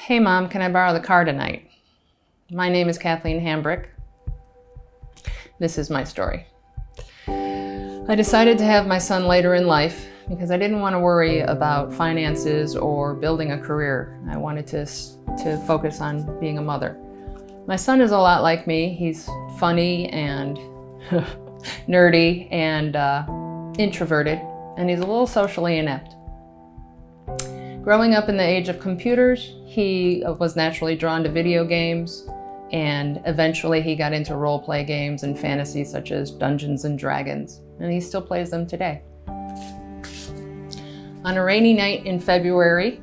Hey Mom, can I borrow the car tonight? My name is Kathleen Hambrick. This is my story. I decided to have my son later in life because I didn't want to worry about finances or building a career. I wanted to focus on being a mother. My son is a lot like me. He's funny and nerdy and introverted, and he's a little socially inept. Growing up in the age of computers, he was naturally drawn to video games, and eventually he got into role-play games and fantasy such as Dungeons and Dragons, and he still plays them today. On a rainy night in February,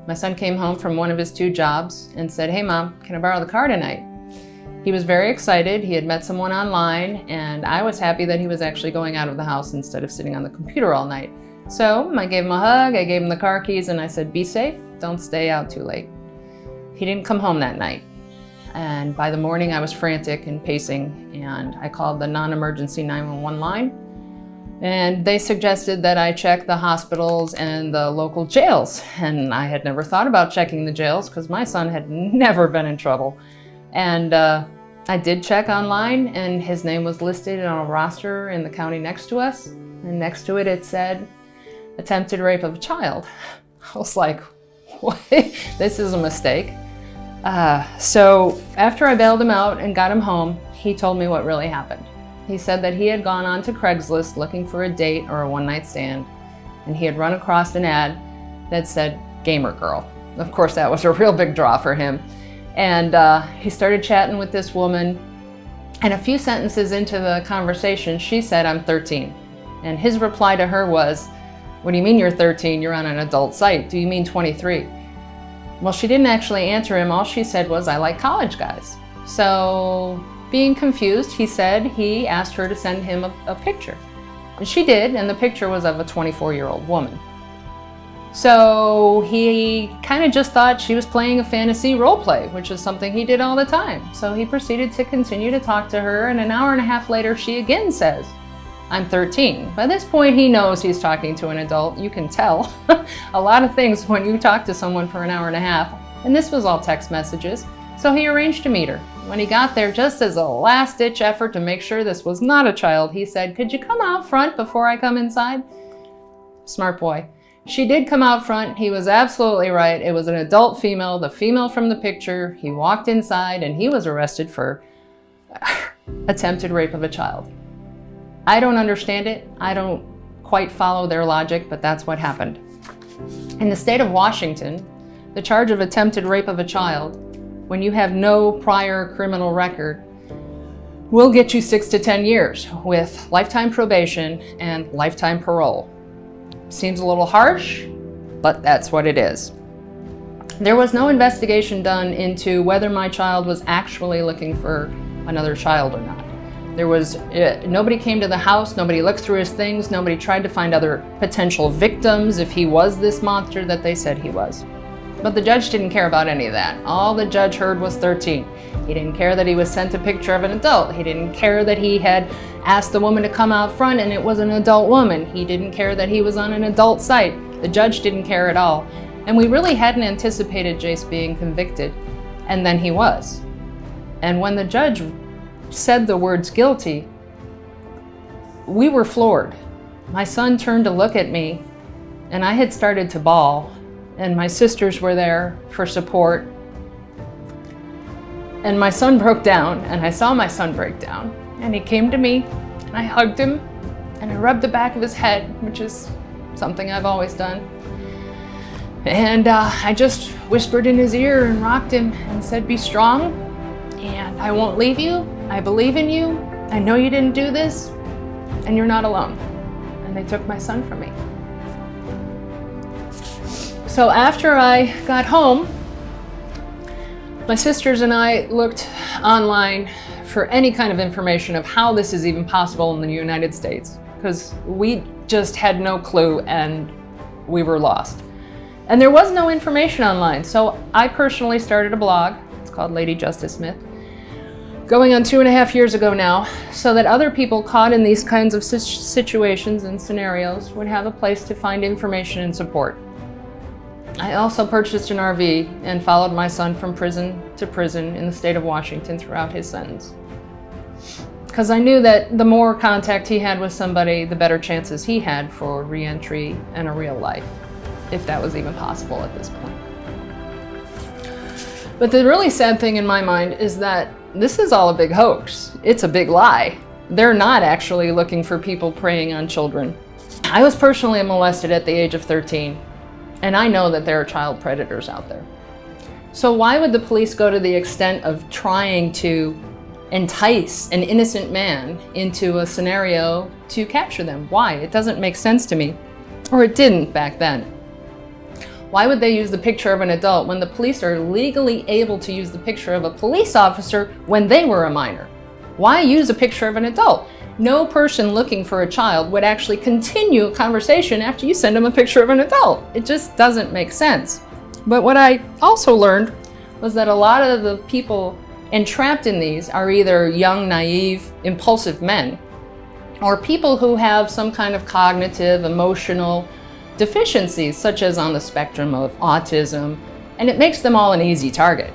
my son came home from one of his 2 jobs and said, "Hey Mom, can I borrow the car tonight?" He was very excited. He had met someone online, and I was happy that he was actually going out of the house instead of sitting on the computer all night. So I gave him a hug, I gave him the car keys, and I said, "Be safe, don't stay out too late." He didn't come home that night. And by the morning I was frantic and pacing, and I called the non-emergency 911 line. And they suggested that I check the hospitals and the local jails. And I had never thought about checking the jails because my son had never been in trouble. And I did check online, and his name was listed on a roster in the county next to us. And next to it, it said, attempted rape of a child. I was like, what? This is a mistake. So after I bailed him out and got him home, he told me what really happened. He said that he had gone onto Craigslist looking for a date or a one-night stand, and he had run across an ad that said gamer girl. Of course, that was a real big draw for him. And he started chatting with this woman, and a few sentences into the conversation, she said, "I'm 13. And his reply to her was, "What do you mean you're 13? You're on an adult site. Do you mean 23? Well, she didn't actually answer him. All she said was, "I like college guys." So, being confused, he asked her to send him a picture. And she did, and the picture was of a 24-year-old woman. So he kind of just thought she was playing a fantasy role play, which is something he did all the time. So he proceeded to continue to talk to her, and an hour and a half later, she again says, "I'm 13. By this point, he knows he's talking to an adult. You can tell a lot of things when you talk to someone for an hour and a half. And this was all text messages. So he arranged to meet her. When he got there, just as a last-ditch effort to make sure this was not a child, he said, "Could you come out front before I come inside?" Smart boy. She did come out front. He was absolutely right. It was an adult female, the female from the picture. He walked inside, and he was arrested for attempted rape of a child. I don't understand it. I don't quite follow their logic, but that's what happened. In the state of Washington, the charge of attempted rape of a child, when you have no prior criminal record, will get you 6 to 10 years with lifetime probation and lifetime parole. Seems a little harsh, but that's what it is. There was no investigation done into whether my child was actually looking for another child or not. There was, nobody came to the house, nobody looked through his things, nobody tried to find other potential victims if he was this monster that they said he was. But the judge didn't care about any of that. All the judge heard was 13. He didn't care that he was sent a picture of an adult. He didn't care that he had asked the woman to come out front and it was an adult woman. He didn't care that he was on an adult site. The judge didn't care at all. And we really hadn't anticipated Jace being convicted, and then he was. And when the judge said the words guilty, we were floored. My son turned to look at me, and I had started to bawl, and my sisters were there for support. And my son broke down, and I saw my son break down, and he came to me, and I hugged him, and I rubbed the back of his head, which is something I've always done. And I just whispered in his ear and rocked him and said, "Be strong, and I won't leave you. I believe in you. I know you didn't do this, and you're not alone." And they took my son from me. So after I got home, my sisters and I looked online for any kind of information of how this is even possible in the United States, because we just had no clue and we were lost. And there was no information online, so I personally started a blog. It's called Lady Justice Smith, going on 2.5 years ago now, so that other people caught in these kinds of situations and scenarios would have a place to find information and support. I also purchased an RV and followed my son from prison to prison in the state of Washington throughout his sentence. Because I knew that the more contact he had with somebody, the better chances he had for re-entry and a real life, if that was even possible at this point. But the really sad thing in my mind is that this is all a big hoax. It's a big lie. They're not actually looking for people preying on children. I was personally molested at the age of 13, and I know that there are child predators out there. So why would the police go to the extent of trying to entice an innocent man into a scenario to capture them? Why? It doesn't make sense to me. Or it didn't back then. Why would they use the picture of an adult when the police are legally able to use the picture of a police officer when they were a minor? Why use a picture of an adult? No person looking for a child would actually continue a conversation after you send them a picture of an adult. It just doesn't make sense. But what I also learned was that a lot of the people entrapped in these are either young, naive, impulsive men, or people who have some kind of cognitive, emotional deficiencies, such as on the spectrum of autism, and it makes them all an easy target.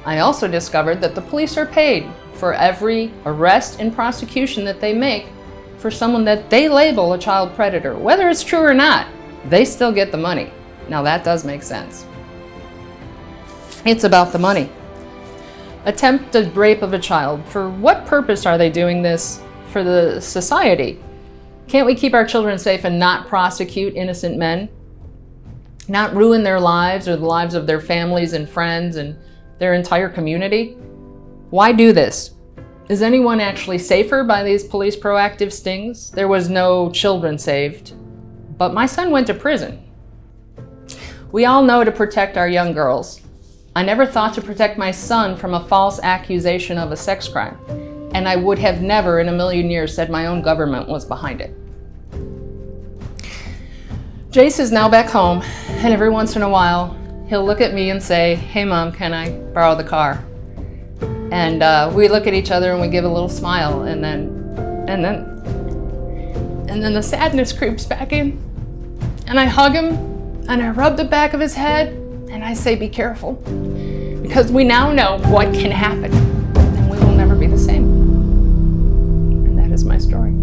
I also discovered that the police are paid for every arrest and prosecution that they make for someone that they label a child predator. Whether it's true or not, they still get the money. Now that does make sense. It's about the money. Attempted rape of a child. For what purpose are they doing this? For the society. Can't we keep our children safe and not prosecute innocent men? Not ruin their lives or the lives of their families and friends and their entire community? Why do this? Is anyone actually safer by these police proactive stings? There was no children saved, but my son went to prison. We all know to protect our young girls. I never thought to protect my son from a false accusation of a sex crime, and I would have never in a million years said my own government was behind it. Jace is now back home, and every once in a while, he'll look at me and say, "Hey Mom, can I borrow the car?" And we look at each other and we give a little smile, and then the sadness creeps back in. And I hug him, and I rub the back of his head, and I say, "Be careful," because we now know what can happen, and we will never be the same. And that is my story.